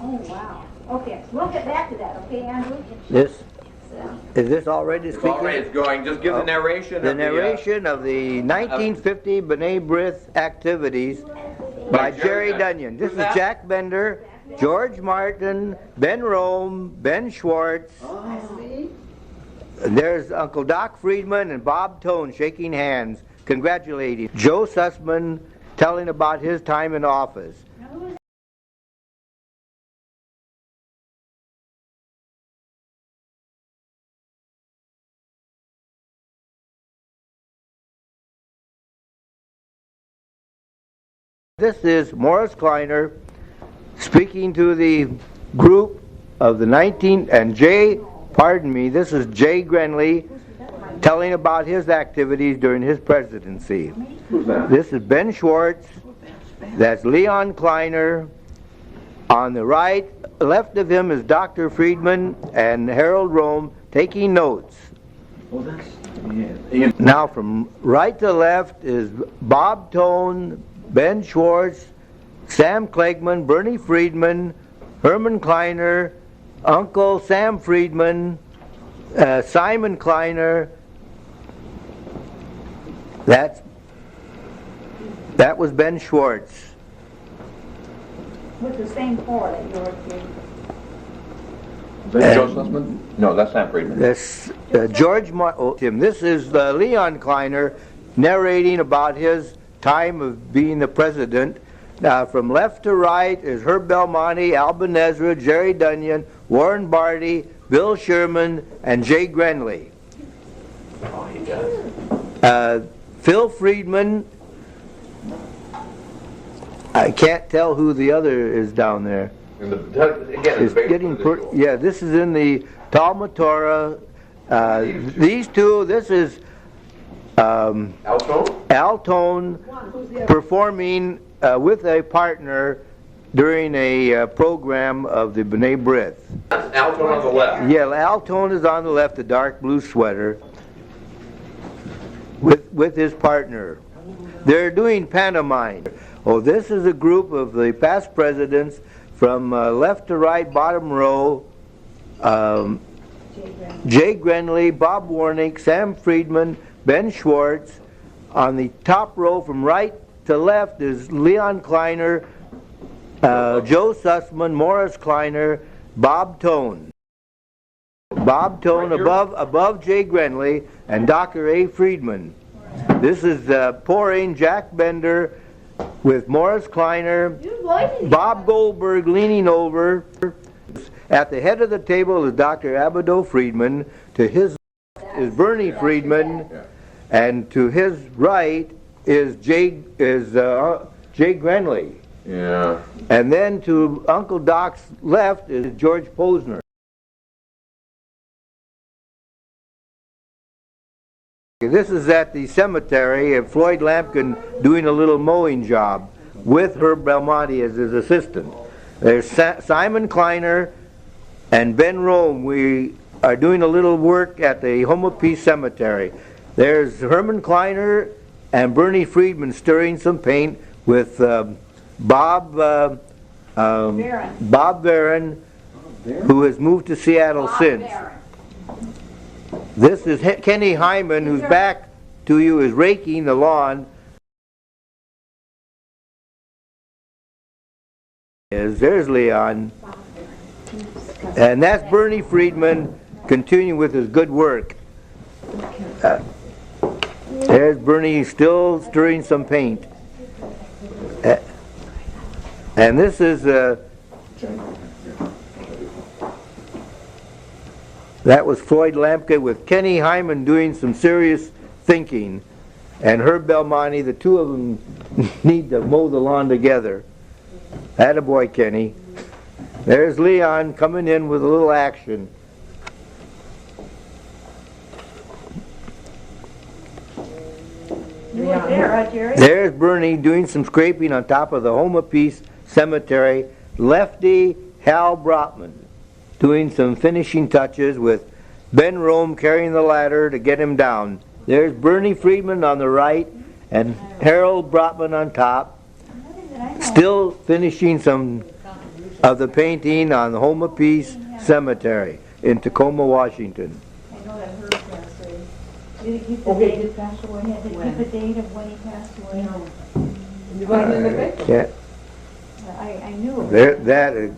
Oh, wow. Okay, we'll get back to that, okay, Andrew? Is this already speaking? All right, it's going. Just give the narration. The narration of the 1950 B'nai B'rith activities by Jerry Dunyan. This is Jack Bender, George Martin, Ben Rome, Ben Schwartz. There's Uncle Doc Friedman and Bob Tone shaking hands, congratulating. Joe Sussman telling about his time in office. This is Morris Kleiner speaking to the group of the 19, and this is Jay Grenley telling about his activities during his presidency. Who's that? This is Ben Schwartz, that's Leon Kleiner. On the left of him is Dr. Friedman and Harold Rome taking notes. Oh, that's, yeah. Now from right to left is Bob Tone, Ben Schwartz, Sam Klegman, Bernie Friedman, Herman Kleiner, Uncle Sam Friedman, Simon Kleiner. That was Ben Schwartz. With the same four that you were saying. Joe Sussman? No, that's Sam Friedman. This George Martin. This is Leon Kleiner narrating about his time of being the president. From left to right is Herb Belmonte, Al Ben-Ezra, Jerry Dunyan, Warren Barty, Bill Sherman, and Jay Grenley. Oh, he does. Phil Friedman. I can't tell who the other is down there. It's getting yeah, this is in the Talmud Torah. These two, this is Altone performing with a partner during a program of the B'nai B'rith. That's Altone on the left. Yeah, Altone is on the left, the dark blue sweater, with his partner. They're doing pantomime. Oh, this is a group of the past presidents from left to right, bottom row. Jay Grenley, Bob Warnick, Sam Friedman, Ben Schwartz. On the top row from right to left is Leon Kleiner, Joe Sussman, Morris Kleiner, Bob Tone. Bob Tone above Jay Grenley and Dr. A. Friedman. This is pouring Jack Bender with Morris Kleiner, Bob Goldberg leaning over. At the head of the table is Dr. Abido Friedman. To his left is Bernie Friedman, and to his right is Jay Grenley. Yeah. And then to Uncle Doc's left is George Posner. This is at the cemetery of Floyd Lampkin doing a little mowing job with Herb Belmonte as his assistant. There's Simon Kleiner and Ben Rome. We are doing a little work at the Home of Peace Cemetery. There's Herman Kleiner and Bernie Friedman stirring some paint with Bob Barron, who has moved to Seattle since. This is Kenny Hyman, who's back to you, is raking the lawn. There's Leon. And that's Bernie Friedman continuing with his good work. There's Bernie still stirring some paint. And this is that was Floyd Lampkin with Kenny Hyman doing some serious thinking, and Herb Belmonte. The two of them need to mow the lawn together. Attaboy, Kenny. There's Leon coming in with a little action. There's Bernie doing some scraping on top of the Home of Peace Cemetery. Lefty Hal Brotman doing some finishing touches with Ben Rome carrying the ladder to get him down. There's Bernie Friedman on the right and Harold Brotman on top, still finishing some of the painting on the Home of Peace Cemetery in Tacoma, Washington. I know that hurt passed away. Did it keep the date he passed away? Did it keep the date of when he passed away? No. You wasn't in the picture? Yeah, I knew it. there, that is.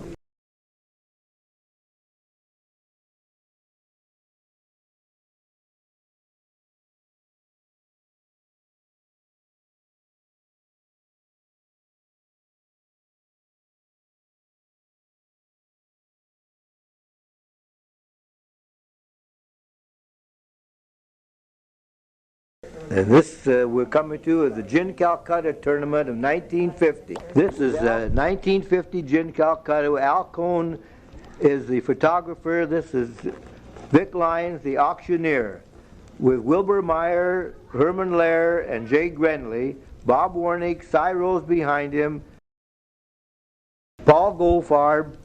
And this we're coming to is the Gin Calcutta tournament of 1950. This is 1950 Gin Calcutta. Al Cohn is the photographer. This is Vic Lyons, the auctioneer, with Wilbur Meyer, Herman Lair, and Jay Grenley, Bob Warnick, Cy Rose behind him, Paul Goldfarb,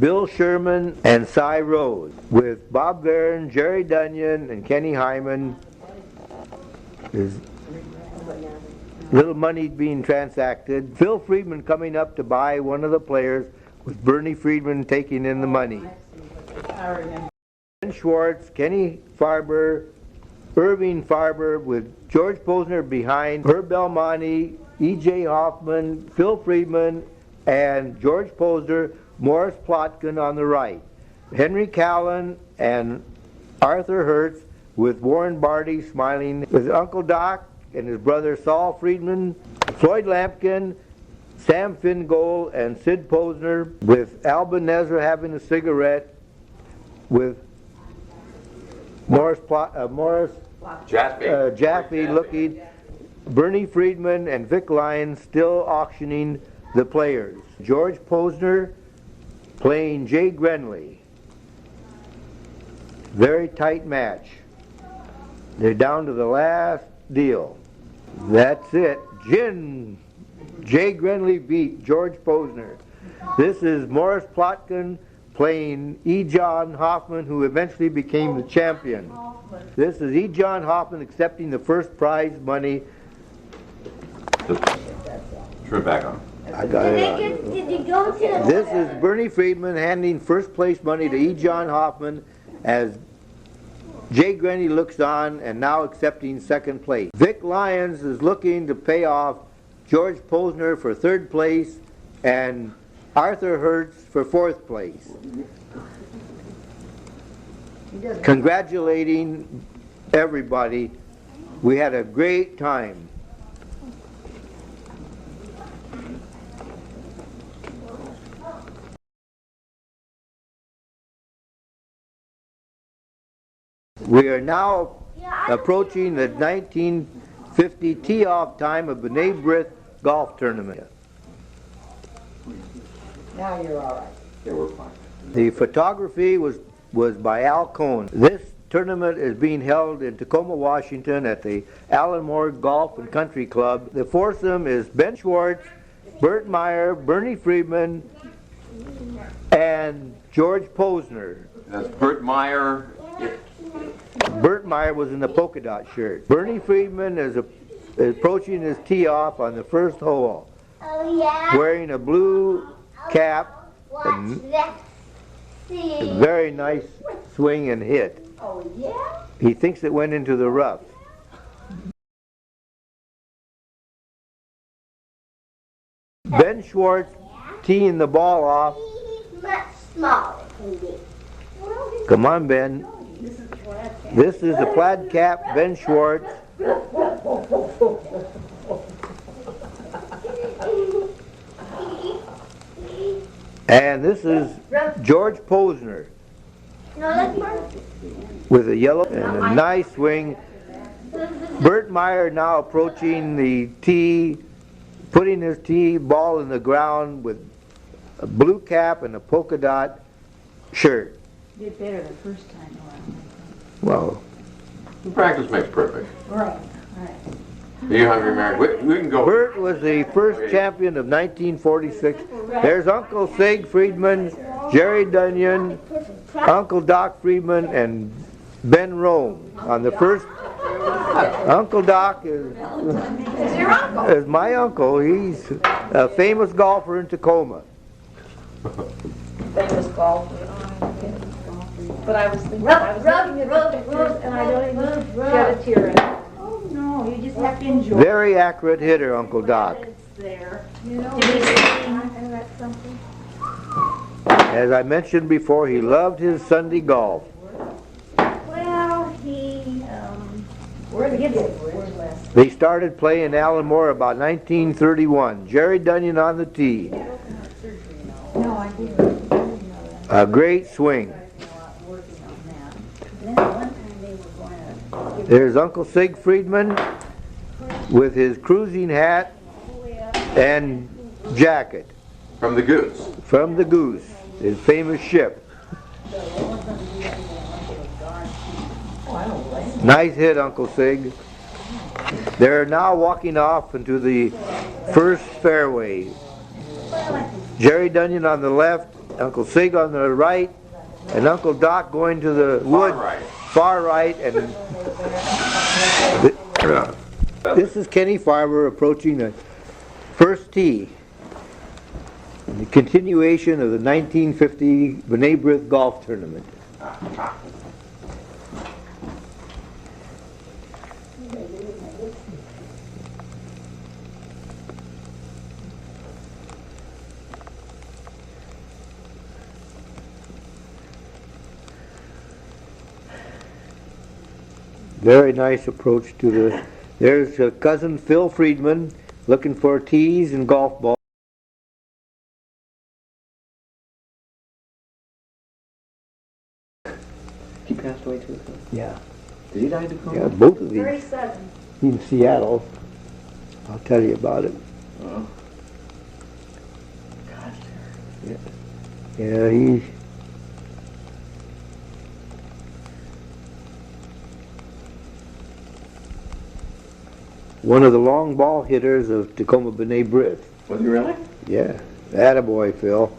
Bill Sherman, and Cy Rose, with Bob Barron, Jerry Dunyan, and Kenny Hyman. There's little money being transacted. Phil Friedman coming up to buy one of the players, with Bernie Friedman taking in the money. Ben Schwartz, Kenny Farber, Irving Farber, with George Posner behind, Herb Belmonte, E.J. Hoffman, Phil Friedman, and George Posner, Morris Plotkin on the right. Henry Callan and Arthur Hertz, with Warren Barty smiling, with Uncle Doc and his brother Saul Friedman, Floyd Lampkin, Sam Fingold, and Sid Posner, with Alban Nezra having a cigarette, with Morris Jaffe looking, Bernie Friedman and Vic Lyons still auctioning the players. George Posner playing Jay Grenley. Very tight match. They're down to the last deal. That's it. Jay Grenley beat George Posner. This is Morris Plotkin playing E. John Hoffman, who eventually became the champion. This is E. John Hoffman accepting the first prize money. Turn it back on. I got it on. Did you go to the... This is Bernie Friedman handing first place money to E. John Hoffman as Jay Grenny looks on and now accepting second place. Vic Lyons is looking to pay off George Posner for third place and Arthur Hertz for fourth place. Congratulating everybody. We had a great time. We are now approaching the 1950 tee-off time of B'nai B'rith golf tournament. Now you're all right. Yeah, we're fine. The photography was by Al Cohn. This tournament is being held in Tacoma, Washington at the Alan Moore Golf and Country Club. The foursome is Ben Schwartz, Bert Meyer, Bernie Friedman, and George Posner. That's Bert Meyer. Bert Meyer was in the polka dot shirt. Bernie Friedman is approaching his tee off on the first hole, Oh, yeah? wearing a blue cap, Watch that. See. a very nice swing and hit. Oh, yeah? He thinks it went into the rough. Ben Schwartz teeing the ball off. He's much smaller than me. Come on, Ben. This is the plaid cap, Ben Schwartz. And this is George Posner No, that's Mark. with a yellow and a nice swing. Bert Meyer now approaching the tee, putting his tee ball in the ground with a blue cap and a polka dot shirt. Did better the first time around. Well, Practice makes perfect. Right, right. Are you hungry, Mary? We can go. Bert was the first champion of 1946. There's Uncle Sig Friedman, Jerry Dunyan, Uncle Doc Friedman, and Ben Rome on the first. Uncle Doc is Is your uncle? my uncle. He's a famous golfer in Tacoma. famous golfer. But I was thinking, Rub, I was rub, looking at rub, the pictures rub, and I don't rub, even rub. get a tear in it. Oh, no, you just have to enjoy. Very accurate hitter, Uncle Doc. It's there. You know, Did he say- and that's something. As I mentioned before, he loved his Sunday golf. Well, he, Where did gets you it get word less. They started playing Alan Moore about 1931. Jerry Dunyan on the tee. No, I didn't know that. A great swing. Working on that. Then at one time they were going to. There's Uncle Sig Friedman with his cruising hat and jacket From the Goose. from the Goose, his famous ship. Nice hit, Uncle Sig. They're now walking off into the first fairway. Jerry Dunyan on the left, Uncle Sig on the right, and Uncle Doc going to the wood right. far right. And this is Kenny Farber approaching the first tee. The continuation of the 1950 B'nai B'rith golf tournament. Very nice approach to the. There's cousin Phil Friedman looking for tees and golf balls. He passed away too. Yeah, Did he die in Tacoma? yeah, both of these 37. in Seattle. I'll tell you about it. Oh. Yeah, he. One of the long ball hitters of Tacoma B'nai B'rith. Was he really? Yeah, attaboy, Phil.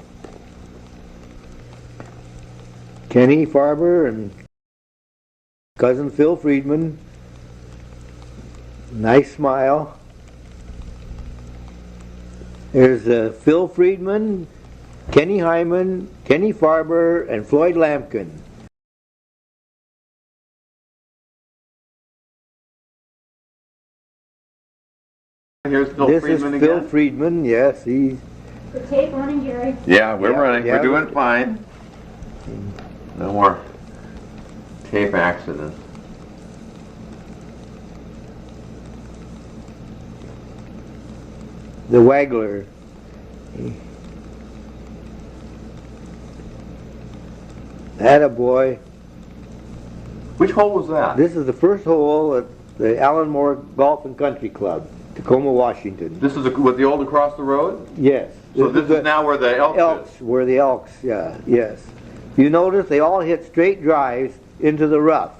Kenny Farber and cousin Phil Friedman. Nice smile. There's Phil Friedman, Kenny Hyman, Kenny Farber, and Floyd Lampkin. Here's Phil This Friedman is Phil again. Friedman, yes, he's The tape running, Jerry. Yeah, we're Yeah, running. yeah. We're doing fine. No more tape accidents. the Waggler. Attaboy. Which hole was that? This is the first hole at the Alan Moore Golf and Country Club, Tacoma, Washington. This is with the old across the road? Yes. So this is now where the elk Elks, is. where the Elks, yeah, yes. You notice they all hit straight drives into the rough.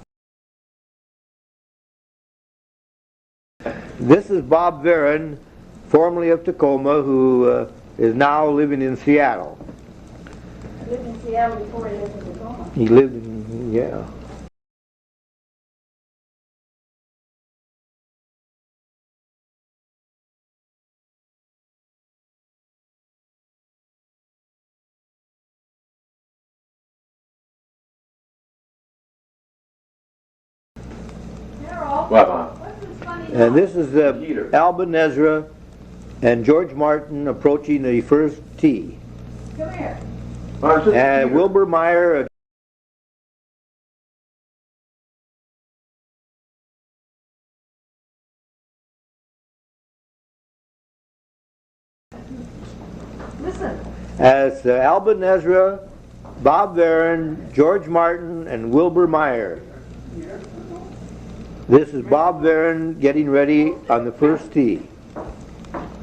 This is Bob Varon, formerly of Tacoma, who is now living in Seattle. I lived in Seattle before he lived in Tacoma. He lived in, yeah. Well, And this is Alban Ezra and George Martin approaching the first tee. Come here. And Wilbur Meyer. Listen. As Alban Ezra, Bob Varon, George Martin, and Wilbur Meyer. This is Bob Varon getting ready on the first tee.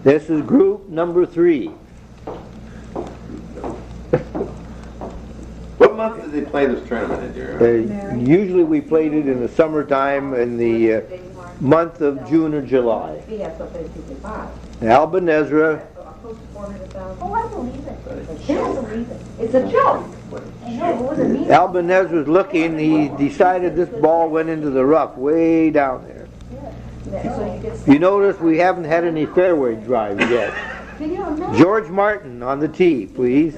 This is group number 3. what month did they play this tournament in, dear? Usually we played it in the summertime in the month of June or July. He has something to buy. Alban Ezra, Close to 400,000. Oh, I believe it. I believe it. It's a joke. I know, it wasn't me. Alban Ezra's looking, he decided this ball went into the rough way down there. So you get. You notice we haven't had any fairway drives yet. Can you imagine? George Martin on the tee, please.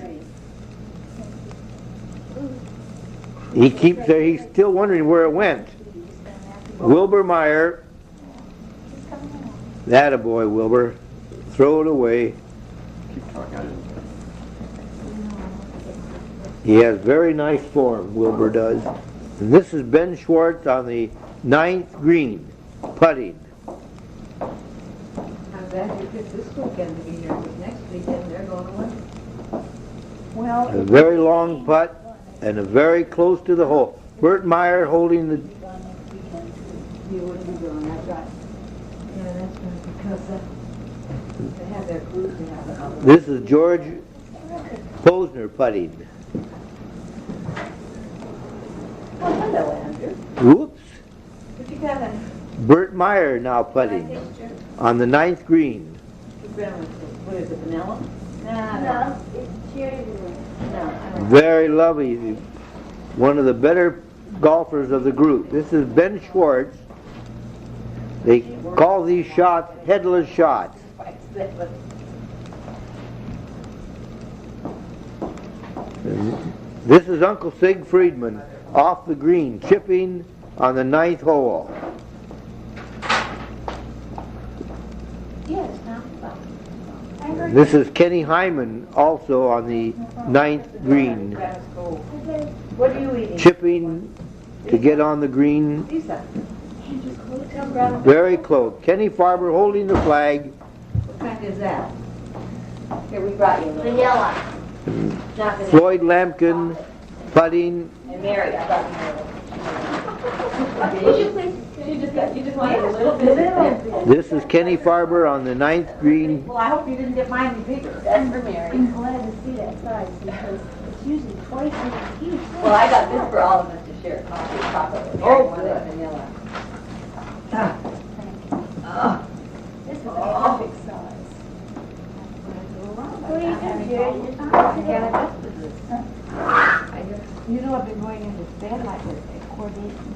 He keeps there. He's still wondering where it went. Wilbur Meyer. That a boy, Wilbur. Throw it away. He has very nice form, Wilbur does. And this is Ben Schwartz on the 9th green, putting. I'm glad you picked this weekend to be here, because next weekend they're going away. Well, A very long putt and a very close to the hole. Bert Meyer holding the... you wouldn't be doing that, right? Yeah, that's right, because They have their cruise, they have their other. This is George Posner putting. Oh, hello, Andrew. Whoops. What you got on? Bert Meyer now putting on the 9th green. What is it, vanilla? No, it's cherry. No. Very lovely. One of the better golfers of the group. This is Ben Schwartz. They call these shots headless shots. And this is Uncle Sig Friedman off the green, chipping on the 9th hole. Yes, now. And this is Kenny Hyman also on the 9th green, What are you eating? chipping to get on the green. Lisa. Very close. Kenny Farber holding the flag. What kind is that? Here, we brought you. Vanilla. Not vanilla. Floyd Lampkin putting. And Mary, I brought you. Would you please? You just wanted a little bit. This is Kenny Farber on the 9th green. Well, I hope you didn't get mine any bigger. That's for Mary. I'm glad to see that size because it's usually twice as huge. Well, I got this for all of us to share. Chocolate with Mary, Oh, one good. with vanilla. This is a perfect size. What are you doing, Jerry? I got adjusted this. You know, I've been going into bed like this, coordination,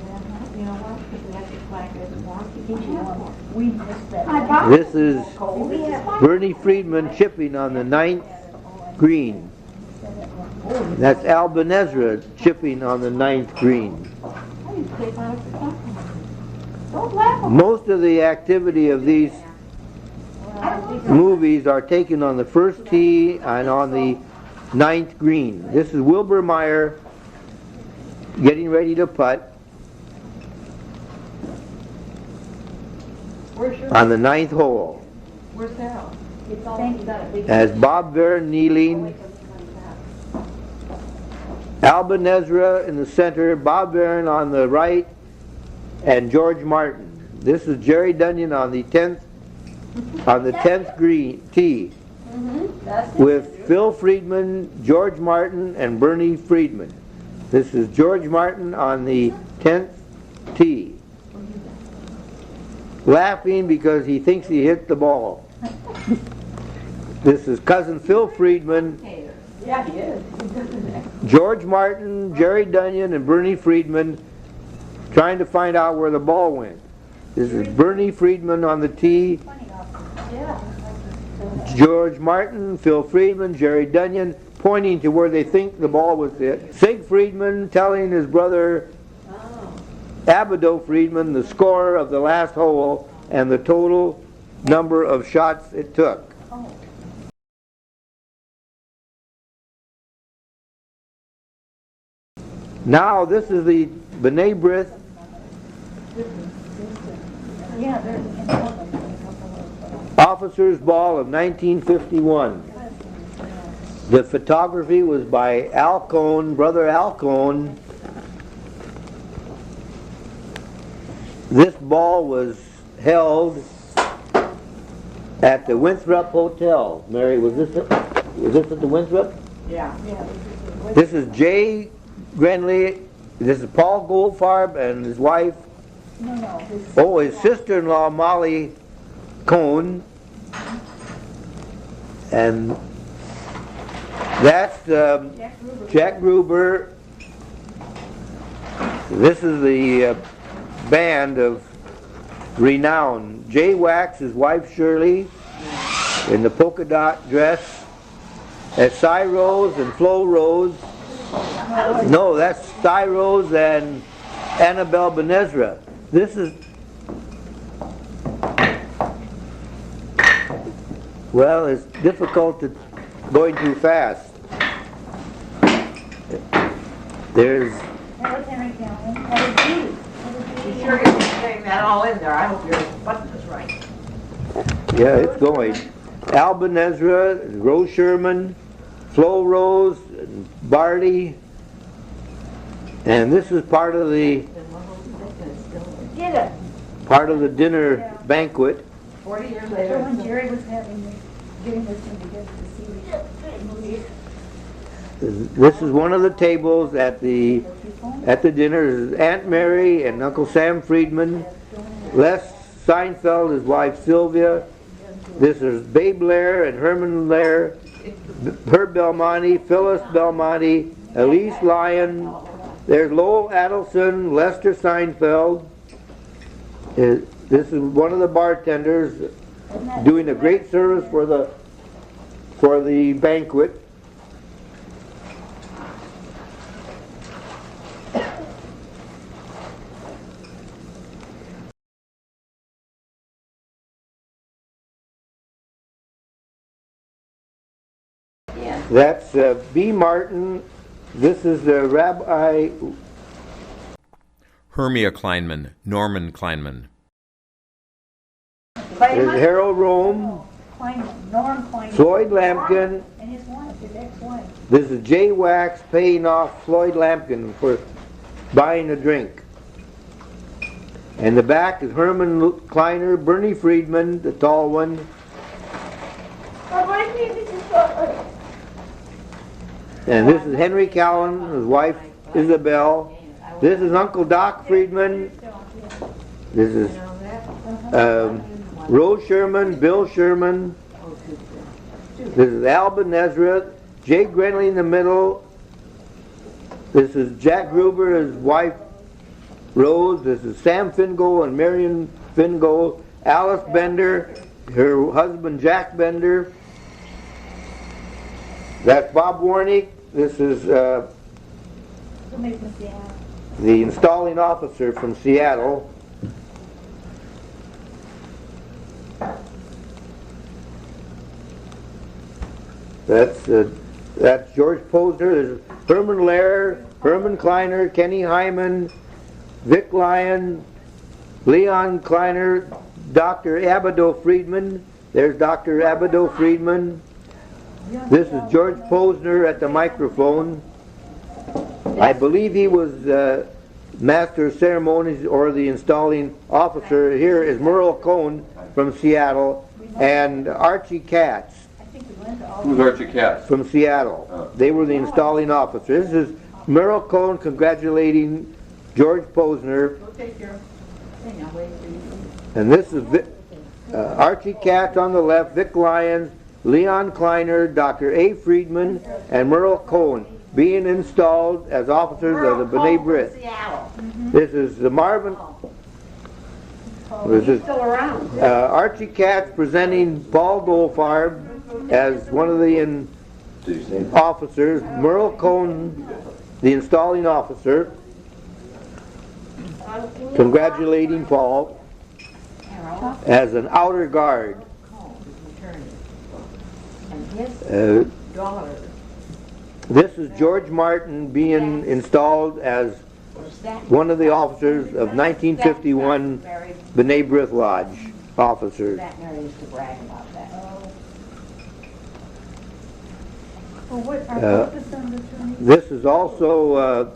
you know what? Because we have to flag this warm to keep you warm. We missed that. This is Bernie Friedman chipping on the 9th green. That's Al Benezra chipping on the 9th green. I used to play by for something. Don't laugh. Most of the activity of these movies are taken on the first tee and on the 9th green. This is Wilbur Meyer getting ready to putt on the 9th hole. Where's Sarah? As Bob Verne kneeling, Al Benezra in the center, Bob Verne on the right, and George Martin. This is Jerry Dunyan on the 10th green tee with Phil Friedman, George Martin, and Bernie Friedman. This is George Martin on the 10th tee, laughing because he thinks he hit the ball. This is cousin Phil Friedman, Yeah, he is. George Martin, Jerry Dunyan, and Bernie Friedman trying to find out where the ball went. This is Bernie Friedman on the tee, George Martin, Phil Friedman, Jerry Dunyan pointing to where they think the ball was hit. Sig Friedman telling his brother Abido Friedman the score of the last hole and the total number of shots it took. Now this is the B'nai B'rith Officers Ball of 1951. The photography was by Al Cohn, brother Al Cohn. This ball was held at the Winthrop Hotel. Mary, was this at the Winthrop? Yeah. This is Jay Grenley. This is Paul Goldfarb and his wife. His sister-in-law Molly Cohn. And that's Jack Gruber. This is the band of renown. Jay Wax, his wife Shirley, in the polka dot dress. Cy Rose and Flo Rose No, that's Cyrose and Annabelle Benezra. This is, well, it's difficult to going too fast. There's That was Henry Callan. That was you. You sure you're getting that all in there? I hope your button is right. Yeah, it's going. Al Benezra, Rose Sherman, Flo Rose, and Barty. And this is part of the Get it. dinner banquet. 40 years So later. when Jerry was getting this thing together to see This is one of the tables at the dinner. This is Aunt Mary and Uncle Sam Friedman. Les Seinfeld, his wife Sylvia. This is Babe Lair and Herman Lair. Herb Belmonte, Phyllis Belmonte, Elise Lyon. There's Lowell Adelson, Lester Seinfeld. This is one of the bartenders doing a great service for the banquet. That's B. Martin. This is the Rabbi. Hermia Kleinman, Norman Kleinman. There's Harold Rome. Kleinman, Norm Kleinman. Floyd Lampkin. And his wife, his ex-wife. This is Jay Wax paying off Floyd Lampkin for buying a drink. And the back is Herman Kleiner, Bernie Friedman, the tall one. And this is Henry Callan, his wife Isabel. This is Uncle Doc Friedman. This is Rose Sherman, Bill Sherman. This is Al Benezra, Jay Grenley in the middle. This is Jack Gruber, his wife Rose. This is Sam Fingal and Marion Fingal. Alice Bender, her husband Jack Bender. That's Bob Warnick. This is the installing officer from Seattle. That's George Posner. There's Herman Lair, Herman Kleiner, Kenny Hyman, Vic Lyon, Leon Kleiner, Dr. Abadeau Friedman. There's Dr. Abadeau Friedman. This is George Posner at the microphone. I believe he was Master of Ceremonies or the installing officer. Here is Merle Cohn from Seattle and Archie Katz. Who's Archie Katz? From Seattle. They were the installing officers. This is Merle Cohn congratulating George Posner. We'll take your thing. I'll wait for you. And this is Archie Katz on the left, Vic Lyons, Leon Kleiner, Dr. A. Friedman, and Merle Cohn being installed as officers of the B'nai B'rith. This is the Marvin. This is Still around. Archie Katz presenting Paul Goldfarb as one of the officers. Merle Cohn, the installing officer, congratulating Paul as an outer guard. This is George Martin being installed as one of the officers of 1951 B'nai B'rith Lodge officers. This is also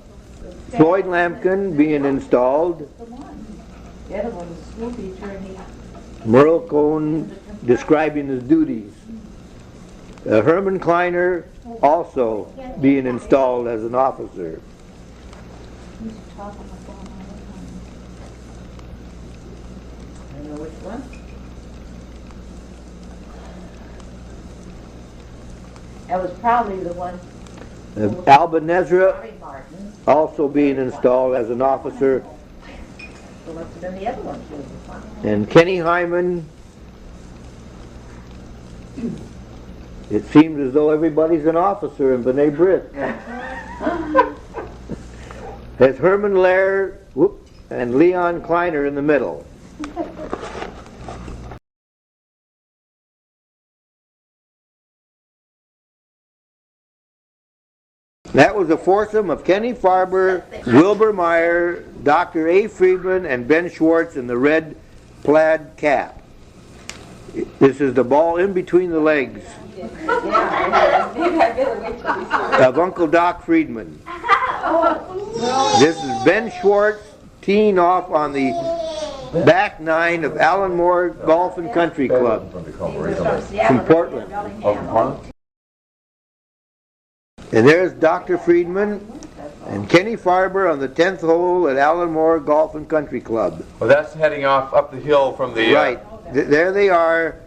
Floyd Lampkin being installed. Merle Cohn describing his duties. Herman Kleiner also being installed as an officer. I know which one. That was probably the one. Alba Nezra also being installed as an officer. So must have been the other one. And Kenny Hyman. It seems as though everybody's an officer in B'nai B'rith. Has Herman Lair and Leon Kleiner in the middle. That was a foursome of Kenny Farber, Wilbur Meyer, Dr. A. Friedman, and Ben Schwartz in the red plaid cap. This is the ball in between the legs of Uncle Doc Friedman. This is Ben Schwartz teeing off on the back nine of Alan Moore Golf and Country Club from Portland. And there's Dr. Friedman and Kenny Farber on the 10th hole at Alan Moore Golf and Country Club. Well, that's heading off up the hill from the... Right. There they are,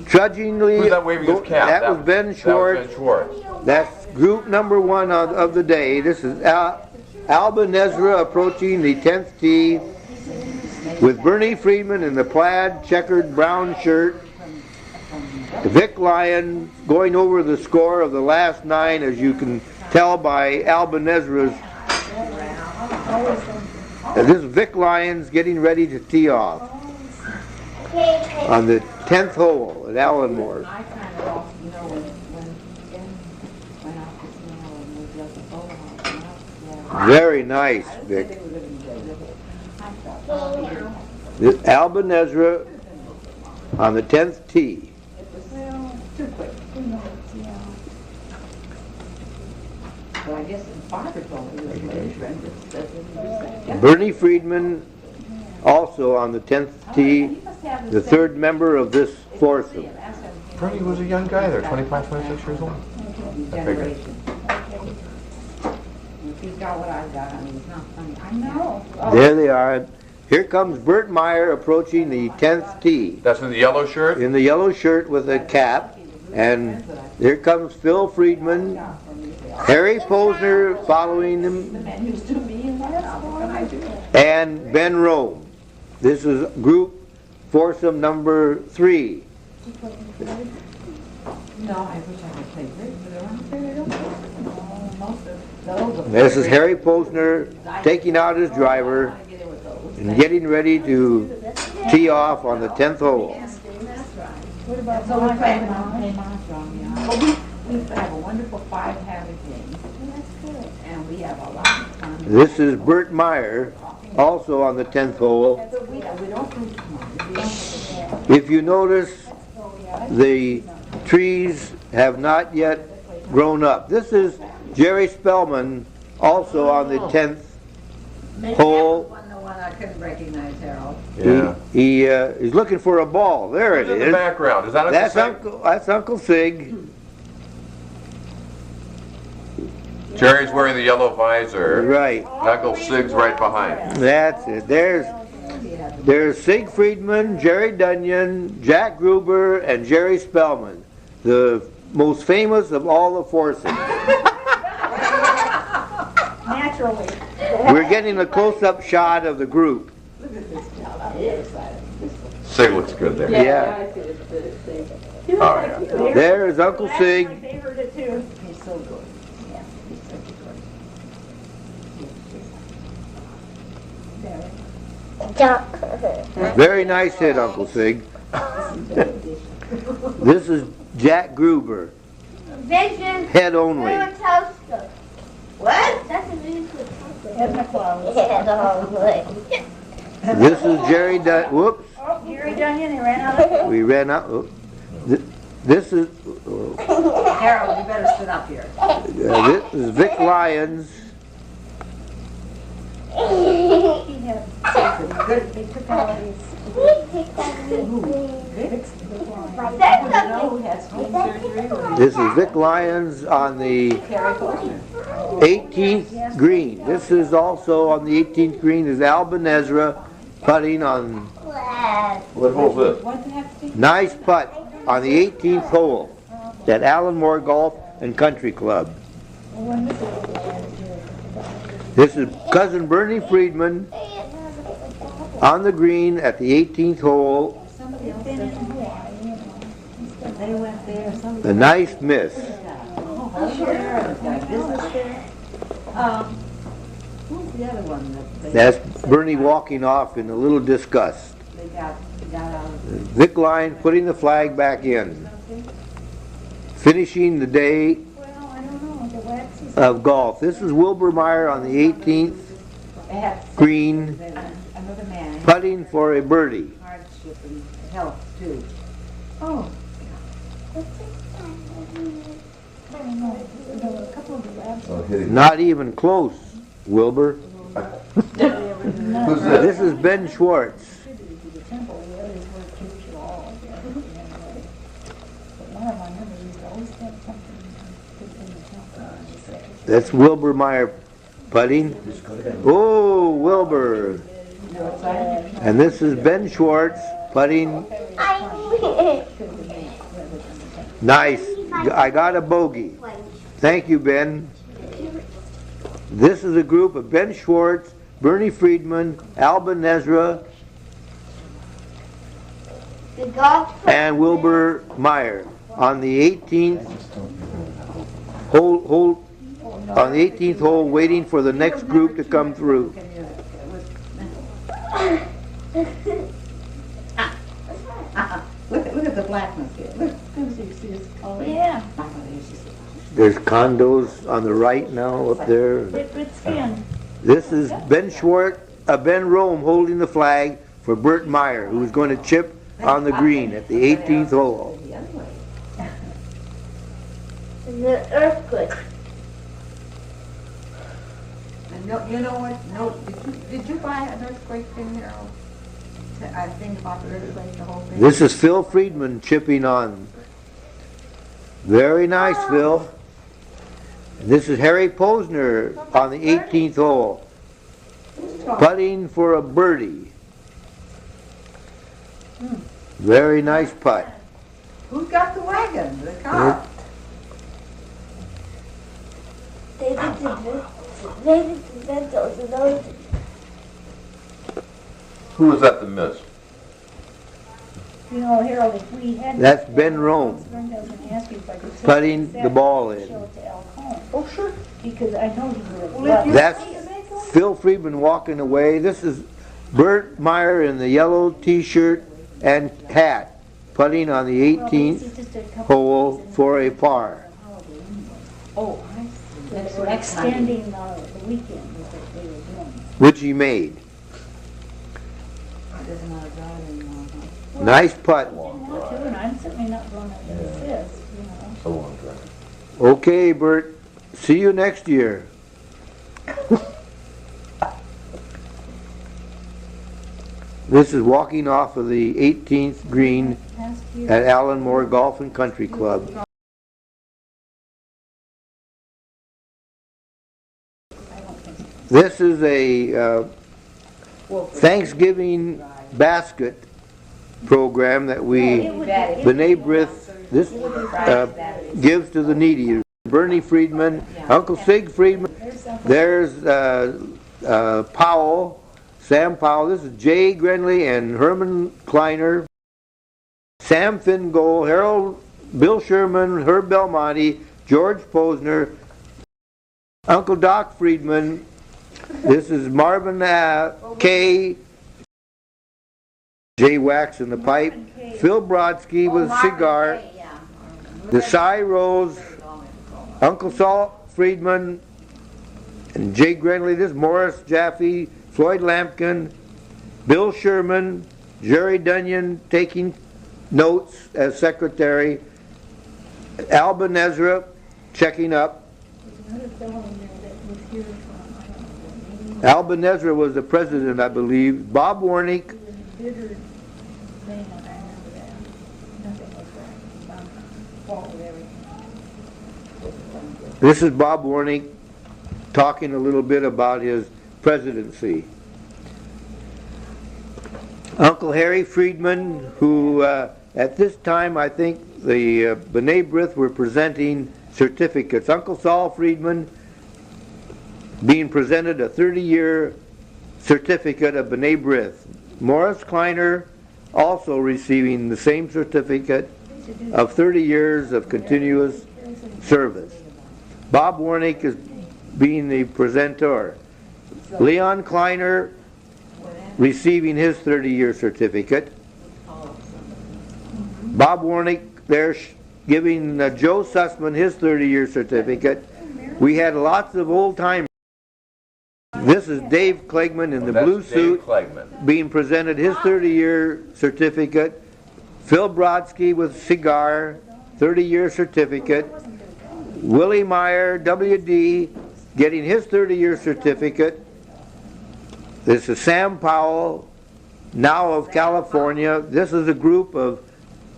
trudgingly... Who's that waving his cap? That was Ben Schwartz. That was Ben Schwartz. That's group number one of the day. This is Alba Nezra approaching the 10th tee with Bernie Friedman in the plaid checkered brown shirt. Vic Lyon going over the score of the last nine, as you can tell by Alba Nezra's. This is Vic Lyons getting ready to tee off on the 10th hole at Alan Moore. I kind of lost, you know, when Ben went off the snow and we built the photo house. Very nice, Vic. This Alba Nezra on the 10th tee. Too quick. But I guess in Farber told me it was his friend. Bernie Friedman also on the 10th tee, the third member of this foursome. Bernie was a young guy there, 25, 26 years old. I figured. If he's got what I've got, I mean, it's not funny. I know. There they are. Here comes Bert Meyer approaching the 10th tee. That's in the yellow shirt? In the yellow shirt with a cap. And here comes Phil Friedman. Harry Posner following him. And Ben Rome. This is group foursome number 3. No, I wish I could play bridge, but they're unfair. Most of those. This is Harry Posner taking out his driver and getting ready to tee off on the 10th hole. So we play Mahjong, yeah. We have a wonderful 5-habit game. And we have a lot of fun. This is Bert Meyer, also on the 10th hole. We don't If you notice, the trees have not yet grown up. This is Jerry Spellman, also on the 10th hole. The one I couldn't recognize, Harold. Yeah. He is looking for a ball. There it Who's in the is. background? Is that That's Uncle Sig. Jerry's wearing the yellow visor. Right. Uncle Sig's right behind. That's it. There's Sig Friedman, Jerry Dunyan, Jack Gruber, and Jerry Spellman, the most famous of all the foursomes. Naturally. We're getting a close-up shot of the group. Sig looks good there. Yeah. Oh, yeah. There's Uncle Sig. My favorite too. He's so good. Yeah, he's such a good. Very nice hit, Uncle Sig. This is Jack Gruber. Vision. Head only. Toaster. What? That's a vision for toaster. Head McCloud. This is Jerry Dunyan. Whoops. Oh, Jerry Dunyan, he ran out of We ran out. This is Harold, you better sit up here. this is Vic Lyons. He had good. He took all of his. This is Vic Lyons on the 18th green. This is also on the 18th green is Alba Nezra putting on. What hole's this? Nice putt on the 18th hole at Alan Moore Golf and Country Club. This is cousin Bernie Friedman on the green at the 18th hole. They went there. A nice miss. Who's the other one that That's Bernie walking off in a little disgust. they got out of? Vic Line putting the flag back in. Finishing the day Well, I don't know, the wax is. of golf. This is Wilbur Meyer on the 18th They have green, another man, putting for a birdie. hardship and health too. Oh. I don't know, there were a couple of the labs. Oh, hit him. Not even close, Wilbur. Who's this? This is Ben Schwartz. Contributed to the temple, the others were kept you all, yeah, anyway. But one of my members used to always have something in the temple. That's Wilbur Meyer putting. Oh, Wilbur. And this is Ben Schwartz putting. Nice. I got a bogey. Thank you, Ben. This is a group of Ben Schwartz, Bernie Friedman, Alban Ezra, The golf. and Wilbur Meyer on the 18th hole, on the 18th hole, waiting for the next group to come through. Look at the blackness here. Look. Yeah, There's condos on the right now up there. it's skin. This is Ben Schwartz, Ben Rome holding the flag for Bert Meyer, who's going to chip on the green at the 18th hole. The other way. The earthquake. And no, you know what? No, did you buy an earthquake thing there? I think about the earthquake, the whole thing. This is Phil Friedman chipping on. Very nice, Phil. And this is Harry Posner on the 18th hole, putting for a birdie. Very nice putt. Who's got the wagon? The car? They did the vendors and those. Who was that that missed? You know, Harold, if we had. That's Ben Rome I was gonna ask you if I could take putting cassette the ball and in. show it to Al Cohn, Oh, sure. because I know he would Well, if you- have. That's Phil Friedman walking away. This is Bert Meyer in the yellow t-shirt and hat, putting on the 18th hole for a par. Oh, I see. They were extending the weekend that they were doing. Which he made. Doesn't matter driving, Nice putt. And I'm certainly not going to insist, you know. So long drive. Okay, Bert. See you next year. This is walking off of the 18th green Past year. at Allen Moore Golf and Country Club. This is a Thanksgiving basket program that we, B'nai B'rith, this gives to the needy. Bernie Friedman, Uncle Sig Friedman, there's Powell, Sam Powell, this is Jay Grenley and Herman Kleiner, Sam Fingold, Harold, Bill Sherman, Herb Belmonte, George Posner, Uncle Doc Friedman, this is Marvin K. Jay Wax in the pipe, Phil Brodsky with a cigar, the Cy Rose, Uncle Salt Friedman, and Jay Grenley, this is Morris Jaffe, Floyd Lampkin, Bill Sherman, Jerry Dunyan taking notes as secretary, Alban Ezra checking up. Another fellow in there that was here from, I don't know, Alban Ezra was the president, I believe. Bob Warnick, he was a bitter thing, and I remember that. Nothing was right. Found fault with everything. this is Bob Warnick talking a little bit about his presidency. Uncle Harry Friedman, who at this time I think the B'nai B'rith were presenting certificates. Uncle Saul Friedman being presented a 30-year certificate of B'nai B'rith. Morris Kleiner also receiving the same certificate of 30 years of continuous service. Bob Warnick is being the presenter. Leon Kleiner receiving his 30-year certificate. Bob Warnick there giving Joe Sussman his 30-year certificate. We had lots of old timers. This is Dave Klegman in the blue suit being presented his 30-year certificate. Phil Brodsky with cigar, 30-year certificate. Willie Meyer, WD, getting his 30-year certificate. This is Sam Powell, now of California. This is a group of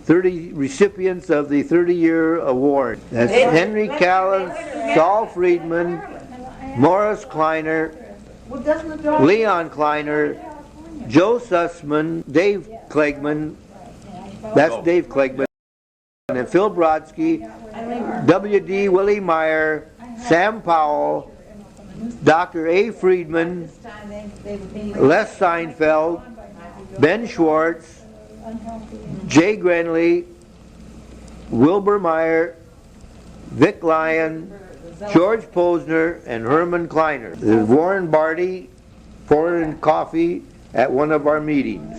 30 recipients of the 30-year award. That's Henry Callis, Saul Friedman, Morris Kleiner, Leon Kleiner, Joe Sussman, Dave Klegman, that's Dave Klegman, and then Phil Brodsky, W.D. Willie Meyer, Sam Powell, Dr. A. Friedman, Les Seinfeld, Ben Schwartz, Jay Grenley, Wilbur Meyer, Vic Lyon, George Posner, and Herman Kleiner. There's Warren Barty pouring coffee at one of our meetings.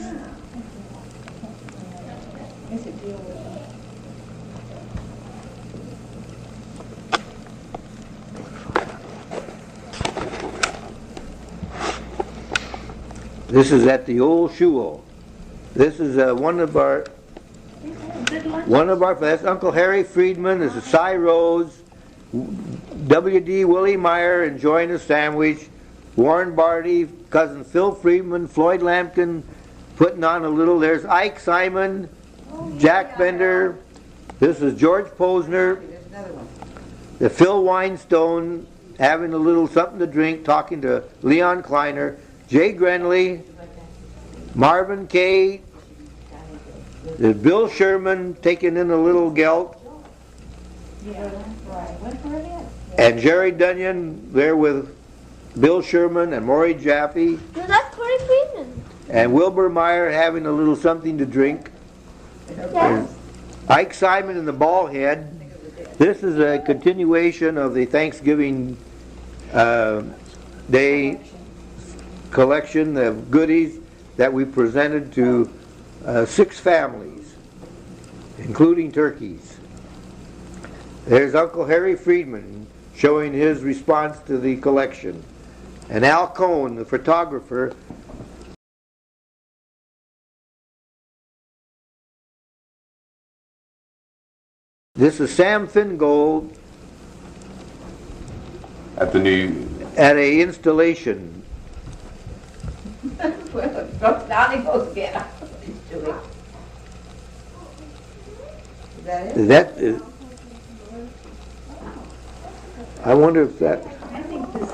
This is at the old Shul. This is one of our, that's Uncle Harry Friedman. This is Cy Rose, W.D. Willie Meyer enjoying a sandwich, Warren Barty, cousin Phil Friedman, Floyd Lampkin putting on a little. There's Ike Simon, Jack Bender. This is George Posner, the Phil Weinstone having a little something to drink, talking to Leon Kleiner, Jay Grenley, Marvin Kaye, there's Bill Sherman taking in a little gelt, and Jerry Dunyan there with Bill Sherman and Maury Jaffe. No, that's Corey Friedman. And Wilbur Meyer having a little something to drink. Yes. Ike Simon and the ball head. This is a continuation of the Thanksgiving Day collection of goodies that we presented to 6 families, including turkeys. There's Uncle Harry Friedman showing his response to the collection. And Al Cohn, the photographer, this is Sam Fingold At the new... at a installation. Down he goes again. Is that it? That is, I wonder if that, I think this is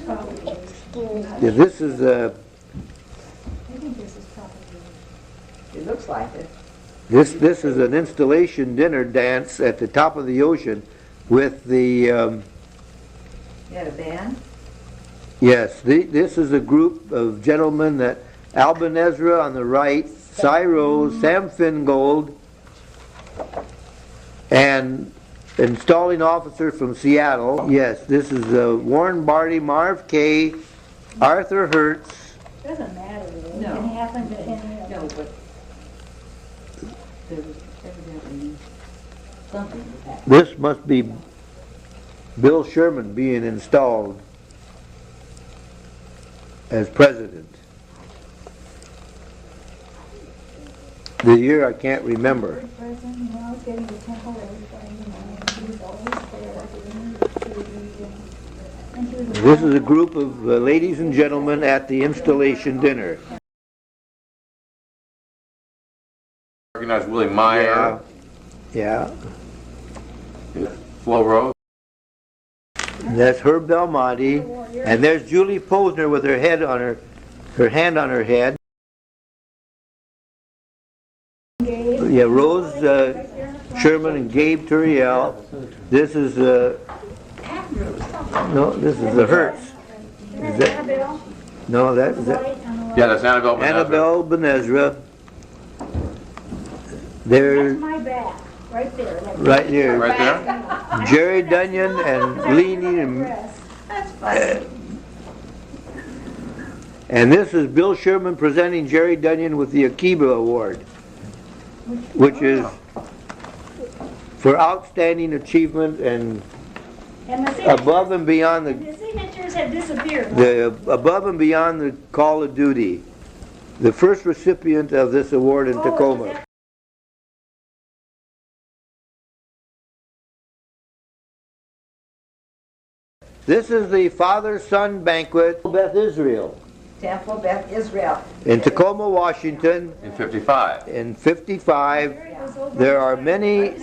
probably, yeah, this is I think this is probably. It looks like it. this is an installation dinner dance at the top of the ocean with the You had a band? yes, this is a group of gentlemen that Alban Ezra on the right, Cy Rose, Sam Fingold, and installing officer from Seattle. Yes, this is Warren Barty, Marv Kaye, Arthur Hertz. Doesn't matter, it No. can happen to any of them. No, but there was evidently something with that. This must be Bill Sherman being installed as president. The year I can't remember. President, you know, I was getting the temple, everybody, you know, and he was always there. And she was This is a group of ladies and gentlemen at the installation dinner. Recognize Willie Meyer, Yeah. Flo Rose. That's Herb Belmonte, and there's Julie Posner with her head on her hand on her head. Yeah, Rose Sherman and Gabe Turiel. This is no, this is the Hertz. Is that, no, that's Yeah, that's Annabelle Benezra. Annabelle Benezra. There's That's my back, right there. Like right there Right there? Jerry Dunyan and Leanie and That's funny. And this is Bill Sherman presenting Jerry Dunyan with the Akiba Award, which is for outstanding achievement and above and beyond The signatures have disappeared. above and beyond the call of duty. The first recipient of this award in Tacoma. This is the father-son banquet of Beth Israel Temple Beth Israel. in Tacoma, Washington In 55. in 55. There are many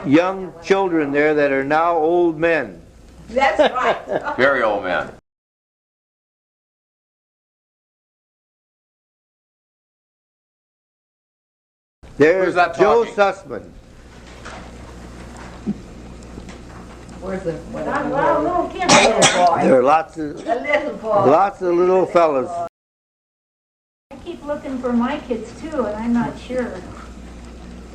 young children there that are now old men. That's right. Very old man. There's Who's that Joe talking? Sussman. Where's the Wow, little kids. boy? There are lots of The little boy. little fellas. I keep looking for my kids too, and I'm not sure.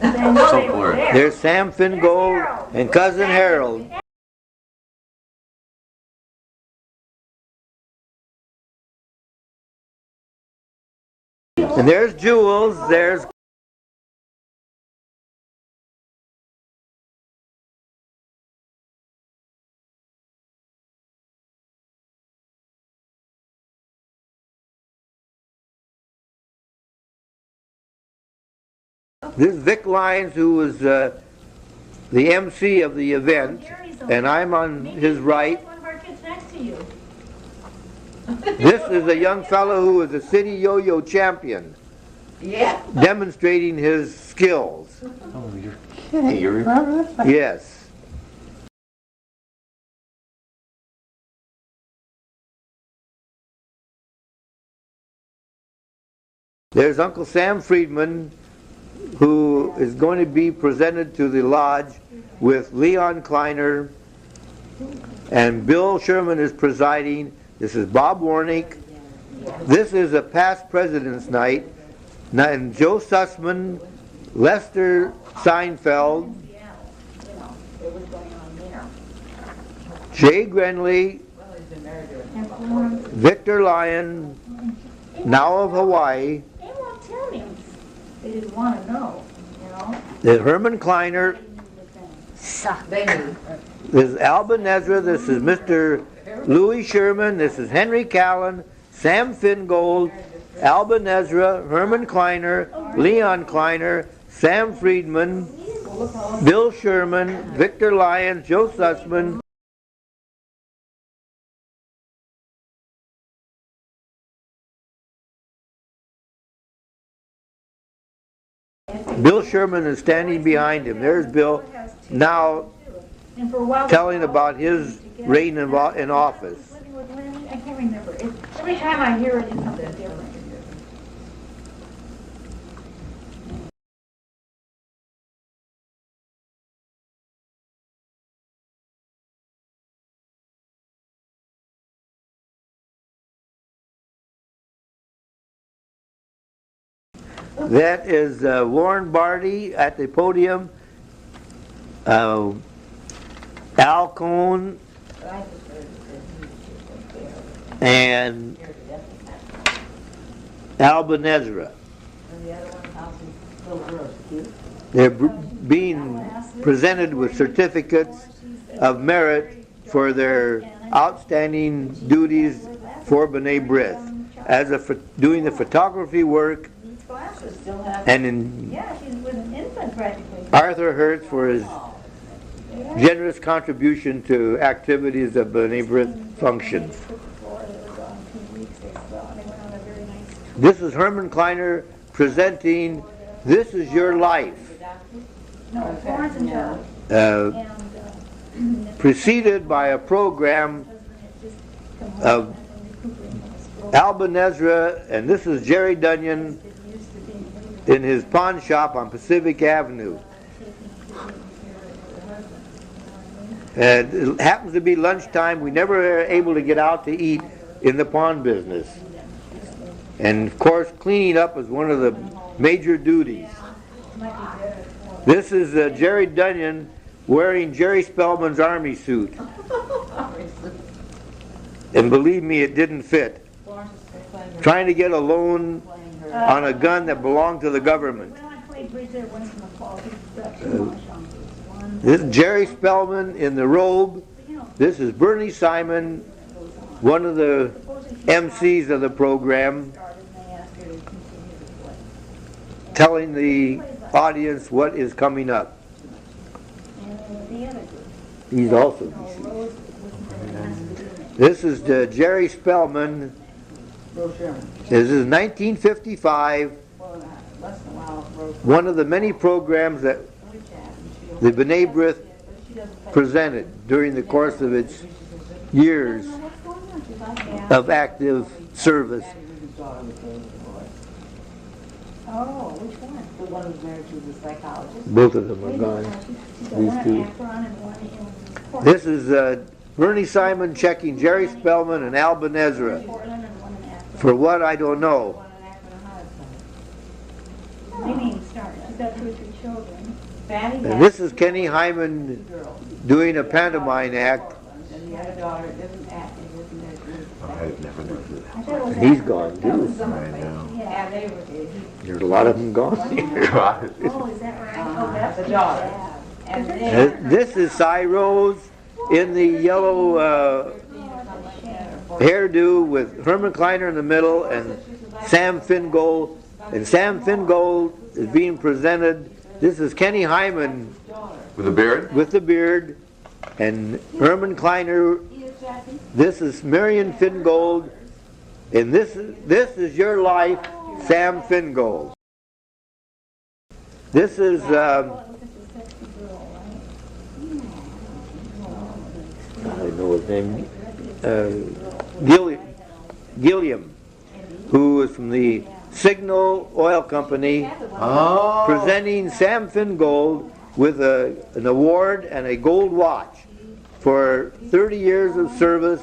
But I know So they were blurred. there. There's Sam Fingold and cousin Harold. And there's Jules. There's this is Vic Lyons, who was the MC of the event, and I'm on his right. One of our kids next to you. This is a young fellow who is a city yo-yo champion, Yeah. demonstrating his skills. Oh, you're kidding. You remember that? Yes. There's Uncle Sam Friedman, who is going to be presented to the lodge with Leon Kleiner, and Bill Sherman is presiding. This is Bob Warnick. This is a past president's night, and Joe Sussman, Lester Seinfeld, Jay Grenley, Victor Lyon, now of Hawaii, They won't tell me. They didn't want to know, you know? there's Herman Kleiner, They knew. this is Alban Ezra, this is Mr. Louis Sherman, this is Henry Callan, Sam Fingold, Alban Ezra, Herman Kleiner, Leon Kleiner, Sam Friedman, Bill Sherman, Victor Lyons, Joe Sussman. Bill Sherman is standing behind him. There's Bill now And for a while. telling about his reign in office. Living with Lenny, I can't remember. Every time I hear it, it's something different. That is Warren Barty at the podium, Al Cohn, and Alban Ezra. They're being presented with certificates of merit for their outstanding duties for B'nai B'rith, as doing the photography work, These glasses still have. and in Yeah, she's with an infant practically. Arthur Hertz for his generous contribution to activities of B'nai B'rith functions. This is Herman Kleiner presenting This Is Your Life, No, Florence and Joe. preceded by a program of Alban Ezra, and this is Jerry Dunyan in his pawn shop on Pacific Avenue. And it happens to be lunchtime. We never are able to get out to eat in the pawn business. And of course, cleaning up is one of the major duties. This is Jerry Dunyan wearing Jerry Spellman's army suit. And believe me, it didn't fit. trying to get a loan on a gun that belonged to the government. Well, I play bridge there once in a while. One, This is Jerry Spellman in the robe. This is Bernie Simon, one of the MCs of the program, telling the audience what is coming up. He's also This is Jerry Spellman. This is 1955, one of the many programs that the B'nai B'rith presented during the course of its years of active service. Oh, which one? The one who's married to the psychologist. Both of them are gone. These two. This is Bernie Simon checking Jerry Spellman and Al Ben-Ezra for what I don't know. Maybe start. She's got 2 or 3 children. And this is Kenny Hyman doing a pantomime act. And the other daughter doesn't act. I've never known that. And he's gone too. I know. Yeah, they were. There's a lot of them gone here. Oh, is that right? Oh, that's The too daughter. bad. And then This is Cy Rose in the yellow hairdo with Herman Kleiner in the middle and Sam Fingold. And Sam Fingold is being presented. This is Kenny Hyman With a beard? with the beard and Herman Kleiner. This is Marion Fingold. And this is your life, Sam Fingold. This is I don't know his name, Gilliam, who is from the Signal Oil Company, Oh. presenting Sam Fingold with an award and a gold watch for 30 years of service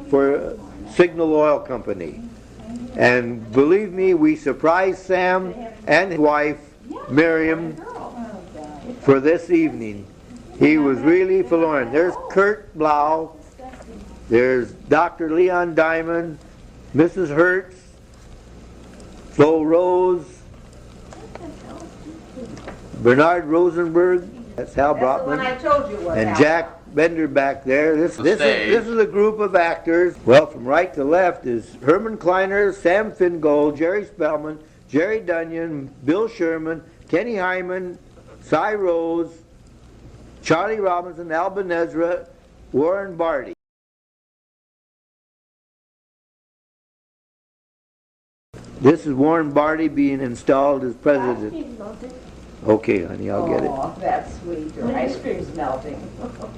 for Signal Oil Company. And believe me, we surprised Sam and his wife, Miriam, for this evening. He was really forlorn. There's Kurt Blau, there's Dr. Leon Diamond, Mrs. Hertz, Flo Rose, Bernard Rosenberg, that's Hal That's the one Brotman, I told you was and out. Jack Bender back there. This is a group of actors. Well, from right to left is Herman Kleiner, Sam Fingold, Jerry Spellman, Jerry Dunyan, Bill Sherman, Kenny Hyman, Cy Rose, Charlie Robinson, Al Ben-Ezra, Warren Barty. This is Warren Barty being installed as president. Okay, honey, I'll get it. Oh, that's sweet. Your ice cream's melting.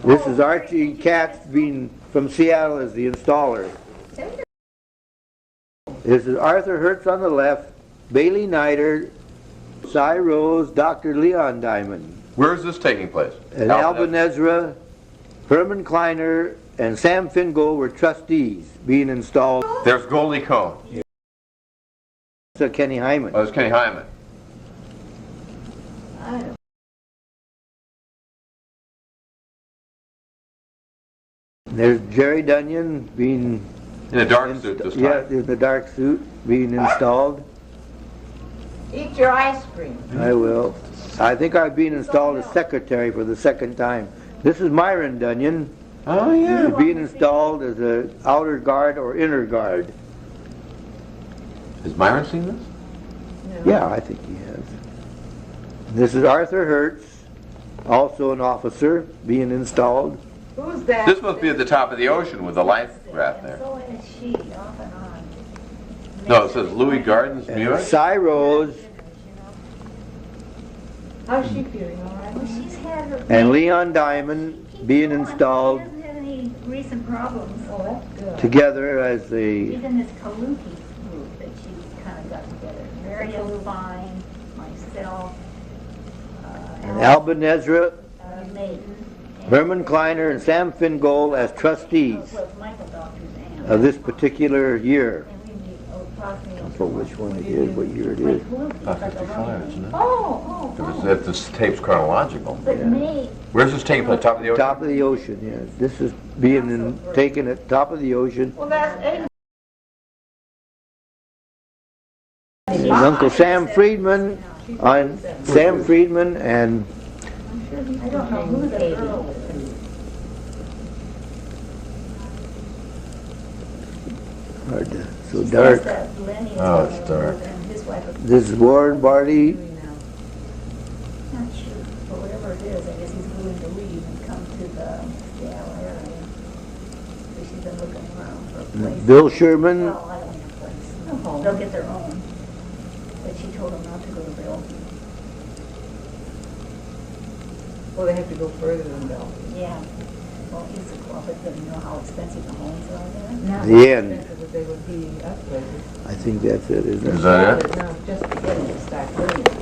This is Archie Katz being from Seattle as the installer. This is Arthur Hertz on the left, Bailey Nider, Cy Rose, Dr. Leon Diamond, Where is this taking place? and Al Ben-Ezra, Herman Kleiner, and Sam Fingold were trustees being installed. There's Goldie Cohn. So Kenny Hyman. Oh, there's Kenny Hyman. There's Jerry Dunyan being In a dark suit this time. yeah, in the dark suit being installed. Eat your ice cream. I will. I think I'm being installed as secretary for the second time. This is Myron Dunyan. Oh, He's being installed as an outer guard or inner guard. Has Myron seen this? Yeah, I think he has. This is Arthur Hertz, also an officer, being installed. Who's that? This must be at the top of the ocean with the life raft there. So is she, off and on. No, it says Louis Gardens, And Muir. Cy Rose How's she feeling, all right? Well, she's had her. and Leon Diamond being installed She hasn't had any recent problems. Oh, that's good. together as She's the in this Kaluki group that she's kind of got together. Mary Fine, myself, and Al Ben-Ezra, Maiden. Herman Kleiner, and Sam Fingold as trustees Michael Doctor's aunt. of this particular year. And we meet approximately. For which one it is, what year it is. About 55, isn't it? Oh, If this tape's chronological. but May, Where's this taking place? Top of the ocean? Top of the ocean, yes. This is being taken at top of the ocean. Well, that's and Uncle Sam Friedman, Sam Friedman, and I don't know who the girl is. so dark. Oh, it's dark. And his wife, This is Warren Barty. not sure, but whatever it is, I guess he's willing to leave and come to the Seattle area. So she's been looking around for a place. Bill Sherman. Well, I don't mean a place. They'll get their own. But she told him not to go to Bill. Well, they have to go further than Bell. Yeah. Well, he's a club, but you know how expensive the homes are there? Not The as end. expensive as they would be up places. I think that's it, isn't it? Is that it? No, just to get it to start doing it.